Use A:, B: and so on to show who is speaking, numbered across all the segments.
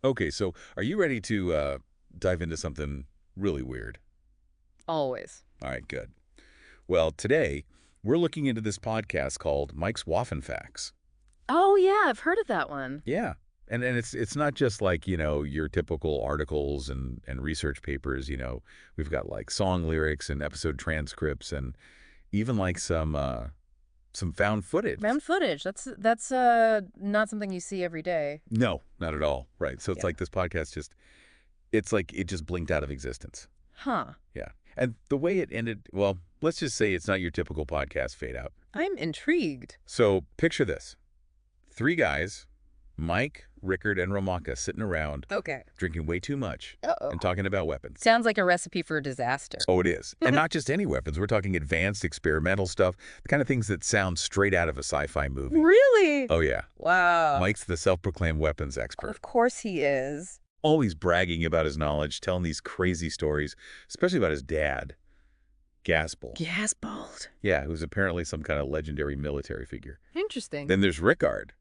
A: Okay, so are you ready to dive into something really weird?
B: Always.
A: All right, good. Well, today we're looking into this podcast called Mike's Waffen Facts.
B: Oh, yeah, I've heard of that one.
A: Yeah. And it's not just like, your typical articles and research papers, We've got like song lyrics and episode transcripts and even like some found footage.
B: Found footage. That's not something you see every day.
A: No, not at all. Right. So it's
B: Yeah.
A: like this podcast it's like it just blinked out of existence.
B: Huh.
A: Yeah. And the way it ended, well, let's just say it's not your typical podcast fade out.
B: I'm intrigued.
A: So picture this. Three guys, Mike, Rickard, and Ramaka sitting around,
B: Okay.
A: drinking way too much
B: Uh-oh.
A: and talking about weapons.
B: Sounds like a recipe for disaster.
A: Oh, it is. And not just any weapons. We're talking advanced experimental stuff, the kind of things that sound straight out of a sci-fi movie.
B: Really?
A: Oh, yeah.
B: Wow.
A: Mike's the self-proclaimed weapons expert.
B: Of course he is.
A: Always bragging about his knowledge, telling these crazy stories, especially about his dad, Gaspol.
B: Gasbold.
A: Yeah, who's apparently some kind of legendary military figure.
B: Interesting.
A: Then there's Rickard,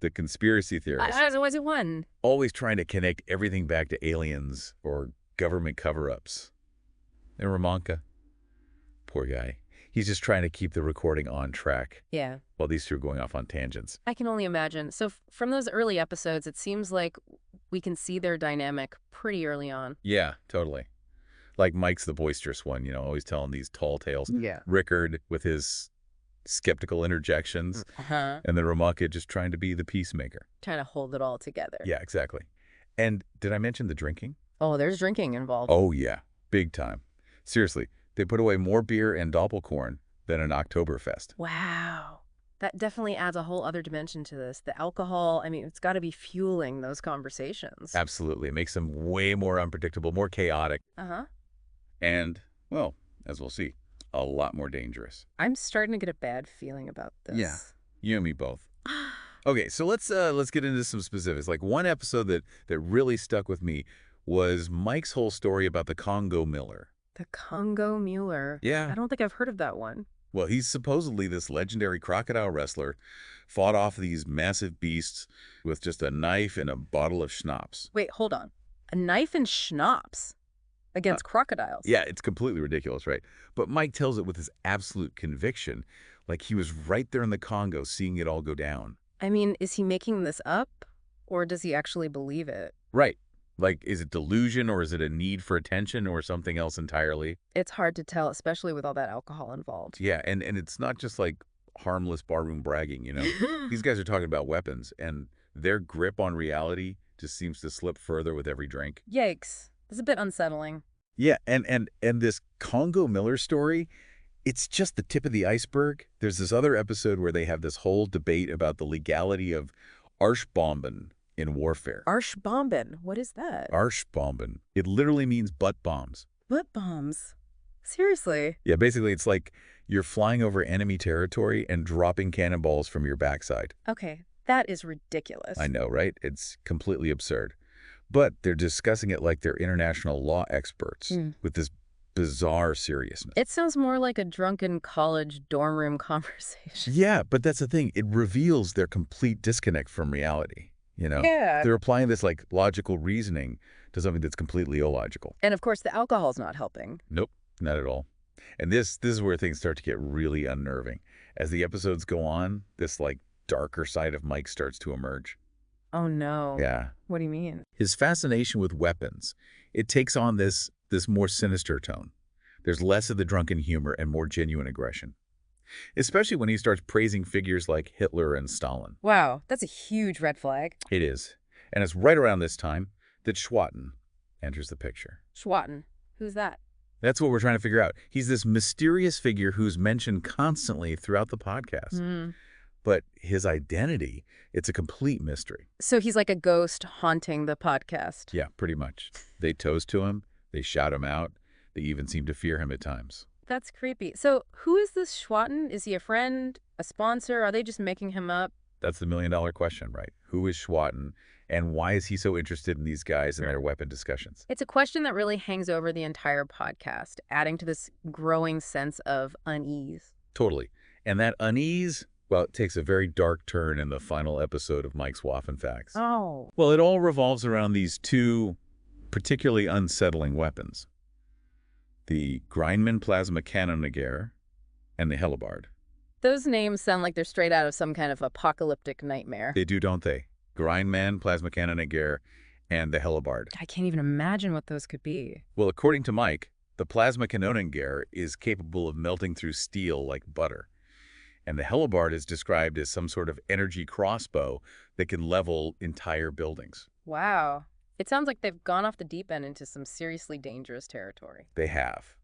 A: the conspiracy theorist,
B: Was it one?
A: always trying to connect everything back to aliens or government cover-ups. And Ramonka, poor guy. He's just trying to keep the recording on track
B: Yeah.
A: while these two are going off on tangents.
B: I can only imagine. So from those early episodes, it seems like we can see their dynamic pretty early on.
A: Yeah, totally. Like Mike's the boisterous one, always telling these tall tales.
B: Yeah.
A: Rickard with his skeptical interjections.
B: Uh-huh.
A: And then Ramonka just trying to be the peacemaker.
B: Trying to hold it all together.
A: Yeah, exactly. And did I mention the drinking?
B: Oh, there's drinking involved.
A: Oh, yeah. Big time. Seriously, they put away more beer and doppelkorn than an Oktoberfest.
B: Wow. That definitely adds a whole other dimension to this. The alcohol, it's got to be fueling those conversations.
A: Absolutely. It makes them way more unpredictable, more chaotic,
B: Uh-huh.
A: and, well, as we'll see, a lot more dangerous.
B: I'm starting to get a bad feeling about this.
A: Yeah. You and me both. Okay, so let's get into some specifics. Like one episode that really stuck with me was Mike's whole story about the Congo Miller.
B: The Congo Mueller.
A: Yeah.
B: I don't think I've heard of that one.
A: Well, he's supposedly this legendary crocodile wrestler, fought off these massive beasts with just a knife and a bottle of schnapps.
B: Wait, hold on. A knife and schnapps against crocodiles.
A: Yeah, it's completely ridiculous, right? But Mike tells it with his absolute conviction, like he was right there in the Congo seeing it all go down.
B: Is he making this up? Or does he actually believe it?
A: Right. Like, is it delusion or is it a need for attention or something else entirely?
B: It's hard to tell, especially with all that alcohol involved.
A: Yeah, and it's not just like harmless barroom bragging, These guys are talking about weapons, and their grip on reality just seems to slip further with every drink.
B: Yikes. That's a bit unsettling.
A: Yeah, and this Congo Miller story, it's just the tip of the iceberg. There's this other episode where they have this whole debate about the legality of Arschbomben in warfare.
B: Arschbomben. What is that?
A: Arschbomben. It literally means butt bombs.
B: Butt bombs. Seriously?
A: Yeah, basically it's like you're flying over enemy territory and dropping cannonballs from your backside.
B: Okay, that is ridiculous.
A: I know, right? It's completely absurd. But they're discussing it like they're international law experts with this bizarre seriousness.
B: It sounds more like a drunken college dorm room conversation.
A: Yeah, but that's the thing. It reveals their complete disconnect from reality,
B: Yeah.
A: They're applying this like logical reasoning to something that's completely illogical.
B: And of course, the alcohol's not helping.
A: Nope, not at all. And this is where things start to get really unnerving. As the episodes go on, this like darker side of Mike starts to emerge.
B: Oh, no.
A: Yeah.
B: What do you mean?
A: His fascination with weapons, it takes on this more sinister tone. There's less of the drunken humor and more genuine aggression. Especially when he starts praising figures like Hitler and Stalin.
B: Wow, that's a huge red flag.
A: It is. And it's right around this time that Schwatten enters the picture.
B: Schwatten. Who's that?
A: That's what we're trying to figure out. He's this mysterious figure who's mentioned constantly throughout the podcast. But his identity, it's a complete mystery.
B: So he's like a ghost haunting the podcast.
A: Yeah, pretty much. They toast to him. They shout him out. They even seem to fear him at times.
B: That's creepy. So who is this Schwatten? Is he a friend, a sponsor? Are they just making him up?
A: That's the million-dollar question, right? Who is Schwatten, and why is he so interested in these guys and their weapon discussions?
B: It's a question that really hangs over the entire podcast, adding to this growing sense of unease.
A: Totally. And that unease, Well, it takes a very dark turn in the final episode of Mike's Waffen Facts.
B: Oh.
A: Well, it all revolves around these two particularly unsettling weapons. The Grindman plasma cannoneer and the Hellebarde.
B: Those names sound like they're straight out of some kind of apocalyptic nightmare.
A: They do, don't they? Grindman, plasma cannoneer, and the Hellebarde.
B: I can't even imagine what those could be.
A: Well, according to Mike, the plasma cannoneer is capable of melting through steel like butter. And the Hellebarde is described as some sort of energy crossbow that can level entire buildings.
B: Wow. It sounds like they've gone off the deep end into some seriously dangerous territory.
A: They have.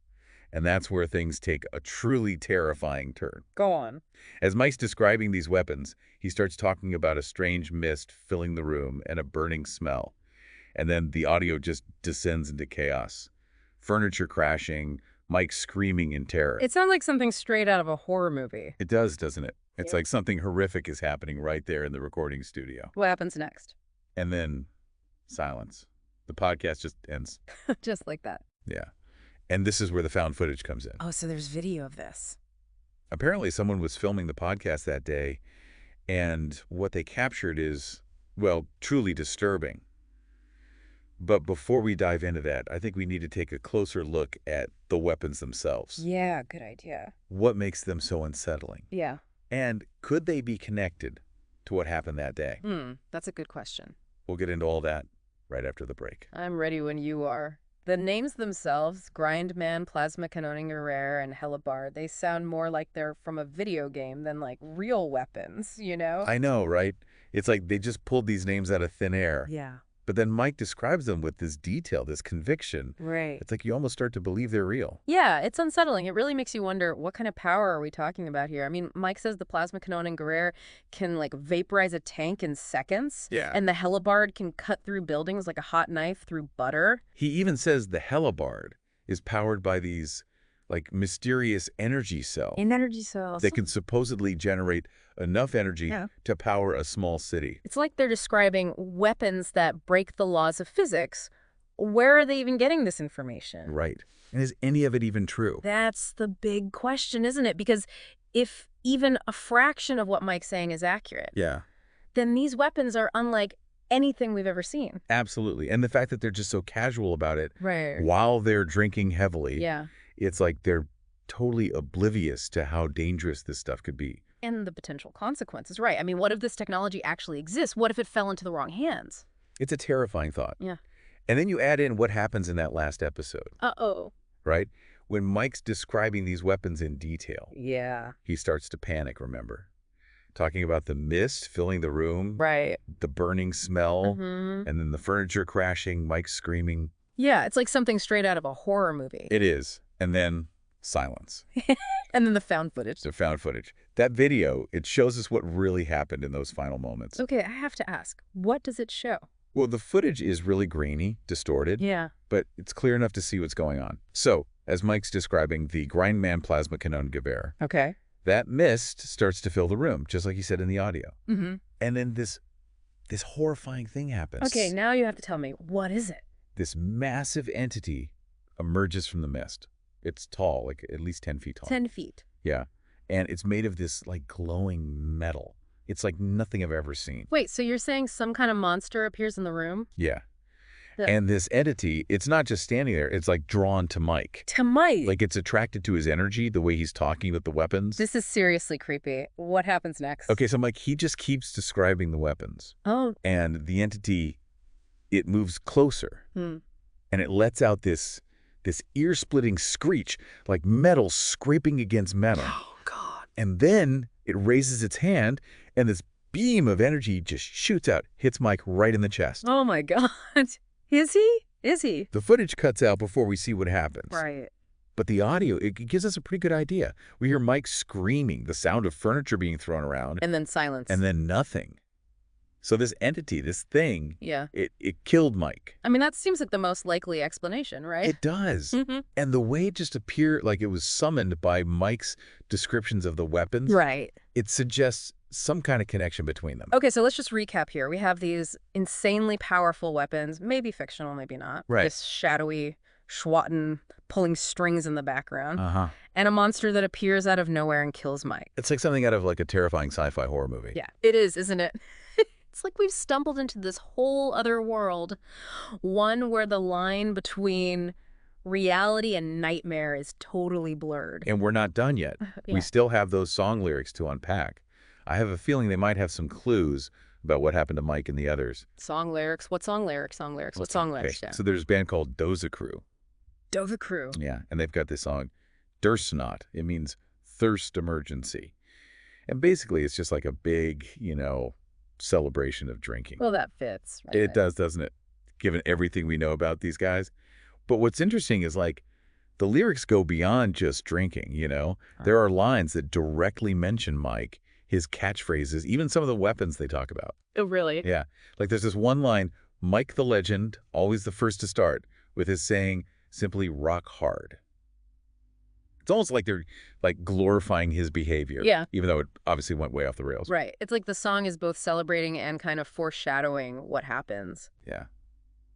A: And that's where things take a truly terrifying turn.
B: Go on.
A: As Mike's describing these weapons, he starts talking about a strange mist filling the room and a burning smell. And then the audio just descends into chaos. Furniture crashing, Mike screaming in terror.
B: It sounds like something straight out of a horror movie.
A: It does, doesn't it? It's
B: Yeah.
A: like something horrific is happening right there in the recording studio.
B: What happens next?
A: And then silence. The podcast just ends.
B: Just like that.
A: Yeah. And this is where the found footage comes in.
B: Oh, so there's video of this.
A: Apparently someone was filming the podcast that day, and what they captured is, well, truly disturbing. But before we dive into that, I think we need to take a closer look at the weapons themselves.
B: Yeah, good idea.
A: What makes them so unsettling?
B: Yeah.
A: And could they be connected to what happened that day?
B: That's a good question.
A: We'll get into all that right after the break.
B: I'm ready when you are. The names themselves, Grindman, Plasma Cannoneer, and Hellebarde, they sound more like they're from a video game than like real weapons, you know?
A: I know, right? It's like they just pulled these names out of thin air.
B: Yeah.
A: But then Mike describes them with this detail, this conviction.
B: Right.
A: It's like you almost start to believe they're real.
B: Yeah, it's unsettling. It really makes you wonder, what kind of power are we talking about here? I mean, Mike says the Plasma Cannoneer can like vaporize a tank in seconds.
A: Yeah.
B: And the Hellebarde can cut through buildings like a hot knife through butter.
A: He even says the Hellebarde is powered by these like mysterious energy cells
B: In energy cells.
A: that can supposedly generate enough energy
B: Yeah.
A: to power a small city.
B: It's like they're describing weapons that break the laws of physics. Where are they even getting this information?
A: Right. And is any of it even true?
B: That's the big question, isn't it? Because if even a fraction of what Mike's saying is accurate,
A: Yeah,
B: then these weapons are unlike anything we've ever seen.
A: absolutely. And the fact that they're just so casual about it
B: Right.
A: while they're drinking heavily,
B: Yeah.
A: it's like they're totally oblivious to how dangerous this stuff could be.
B: And the potential consequences, right? I mean, what if this technology actually exists? What if it fell into the wrong hands?
A: It's a terrifying thought.
B: Yeah.
A: And then you add in what happens in that last episode,
B: Uh-oh.
A: right? When Mike's describing these weapons in detail,
B: Yeah.
A: he starts to panic, remember? Talking about the mist filling the room,
B: Right.
A: the burning smell,
B: Mm-hmm.
A: and then the furniture crashing, Mike screaming.
B: Yeah, it's like something straight out of a horror movie.
A: It is. And then silence.
B: And then the found footage.
A: So found footage. That video, it shows us what really happened in those final moments.
B: Okay, I have to ask, what does it show?
A: Well, the footage is really grainy, distorted,
B: Yeah.
A: but it's clear enough to see what's going on. So, as Mike's describing the Grindman plasma cannoneer,
B: Okay.
A: that mist starts to fill the room, just like he said in the audio.
B: Mm-hmm.
A: And then this horrifying thing happens.
B: Okay, now you have to tell me, what is it?
A: This massive entity emerges from the mist. It's tall, like at least 10 feet tall.
B: 10 feet.
A: Yeah. And it's made of this like glowing metal. It's like nothing I've ever seen.
B: Wait, so you're saying some kind of monster appears in the room?
A: Yeah.
B: The-
A: And this entity, it's not just standing there. It's like drawn to Mike.
B: To Mike!
A: Like it's attracted to his energy, the way he's talking with the weapons.
B: This is seriously creepy. What happens next?
A: Okay, so Mike, he just keeps describing the weapons.
B: Oh.
A: And the entity, it moves closer.
B: Hmm.
A: And it lets out this ear-splitting screech, like metal scraping against metal.
B: Oh, God.
A: And then it raises its hand, and this beam of energy just shoots out, hits Mike right in the chest.
B: Oh, my God. Is he? Is he?
A: The footage cuts out before we see what happens.
B: Right.
A: But the audio, it gives us a pretty good idea. We hear Mike screaming, the sound of furniture being thrown around,
B: And then silence.
A: and then nothing. So this entity, this thing,
B: Yeah.
A: it killed Mike.
B: I mean, that seems like the most likely explanation, right?
A: It does.
B: Mm-hmm.
A: And the way it just appeared like it was summoned by Mike's descriptions of the weapons,
B: Right.
A: it suggests some kind of connection between them.
B: Okay, so let's just recap here. We have these insanely powerful weapons, maybe fictional, maybe not.
A: Right.
B: This shadowy Schwatten pulling strings in the background,
A: Uh-huh.
B: and a monster that appears out of nowhere and kills Mike.
A: It's like something out of like a terrifying sci-fi horror movie.
B: Yeah, it is, isn't it? It's like we've stumbled into this whole other world, one where the line between reality and nightmare is totally blurred.
A: And we're not done yet. We
B: Yeah.
A: still have those song lyrics to unpack. I have a feeling they might have some clues about what happened to Mike and the others.
B: Song lyrics. What song lyrics? Song lyrics. What song lyrics?
A: Okay,
B: Yeah.
A: so there's a band called Doza Crew.
B: Dover Crew.
A: Yeah, and they've got this song, Durstnot. It means thirst emergency. And basically, it's just like a big, celebration of drinking.
B: Well, that fits. Right
A: It does, doesn't it? Given everything we know about these guys. But what's interesting is like the lyrics go beyond just drinking. There are lines that directly mention Mike, his catchphrases, even some of the weapons they talk about.
B: Oh, really?
A: Yeah. Like there's this one line, Mike the legend, always the first to start, with his saying simply rock hard. It's almost like they're like glorifying his behavior.
B: Yeah.
A: Even though it obviously went way off the rails.
B: Right. It's like the song is both celebrating and kind of foreshadowing what happens.
A: Yeah.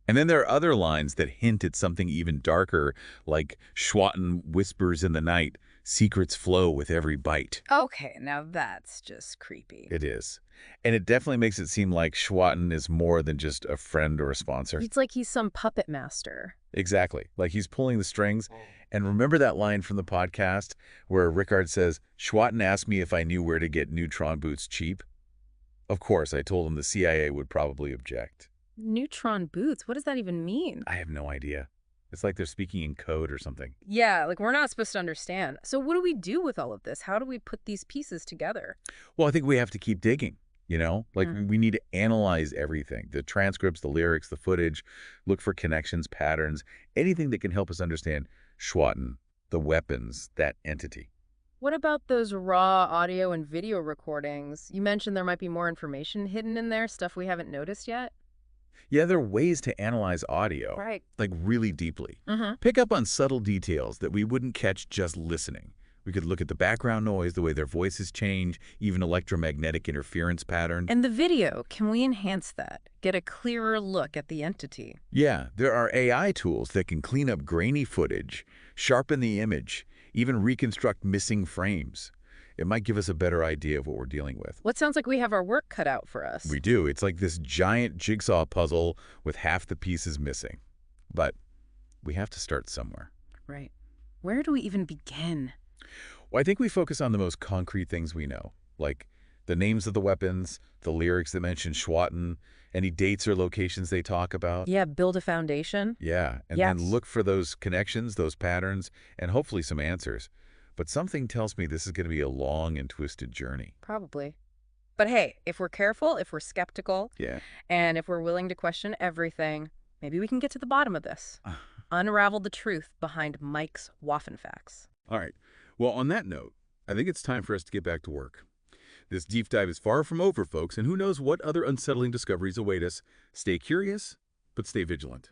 A: And then there are other lines that hint at something even darker, like Schwatten whispers in the night, secrets flow with every bite.
B: Okay, now that's just creepy.
A: It is. And it definitely makes it seem like Schwatten is more than just a friend or a sponsor.
B: It's like he's some puppet master.
A: Exactly. Like he's pulling the strings. And remember that line from the podcast where Rickard says, Schwatten asked me if I knew where to get neutron boots cheap? Of course, I told him the CIA would probably object.
B: Neutron boots? What does that even mean?
A: I have no idea. It's like they're speaking in code or something.
B: Yeah, like we're not supposed to understand. So what do we do with all of this? How do we put these pieces together?
A: Well, I think we have to keep digging, Like
B: Mm.
A: we need to analyze everything. The transcripts, the lyrics, the footage, look for connections, patterns, anything that can help us understand Schwatten, the weapons, that entity.
B: What about those raw audio and video recordings? You mentioned there might be more information hidden in there, stuff we haven't noticed yet.
A: Yeah, there are ways to analyze audio,
B: Right.
A: like really deeply.
B: Mm-hmm.
A: Pick up on subtle details that we wouldn't catch just listening. We could look at the background noise, the way their voices change, even electromagnetic interference patterns.
B: And the video, can we enhance that? Get a clearer look at the entity?
A: Yeah, there are AI tools that can clean up grainy footage, sharpen the image, even reconstruct missing frames. It might give us a better idea of what we're dealing with.
B: What sounds like we have our work cut out for us.
A: We do. It's like this giant jigsaw puzzle with half the pieces missing. But we have to start somewhere.
B: Right. Where do we even begin?
A: Well, I think we focus on the most concrete things we know, like the names of the weapons, the lyrics that mention Schwatten, any dates or locations they talk about.
B: Yeah, build a foundation.
A: Yeah, and
B: Yes.
A: then look for those connections, those patterns, and hopefully some answers. But something tells me this is going to be a long and twisted journey.
B: Probably. But hey, if we're careful, if we're skeptical,
A: Yeah.
B: and if we're willing to question everything, maybe we can get to the bottom of this. Unravel the truth behind Mike's Waffen facts.
A: All right. Well, on that note, I think it's time for us to get back to work. This deep dive is far from over, folks, and who knows what other unsettling discoveries await us. Stay curious, but stay vigilant.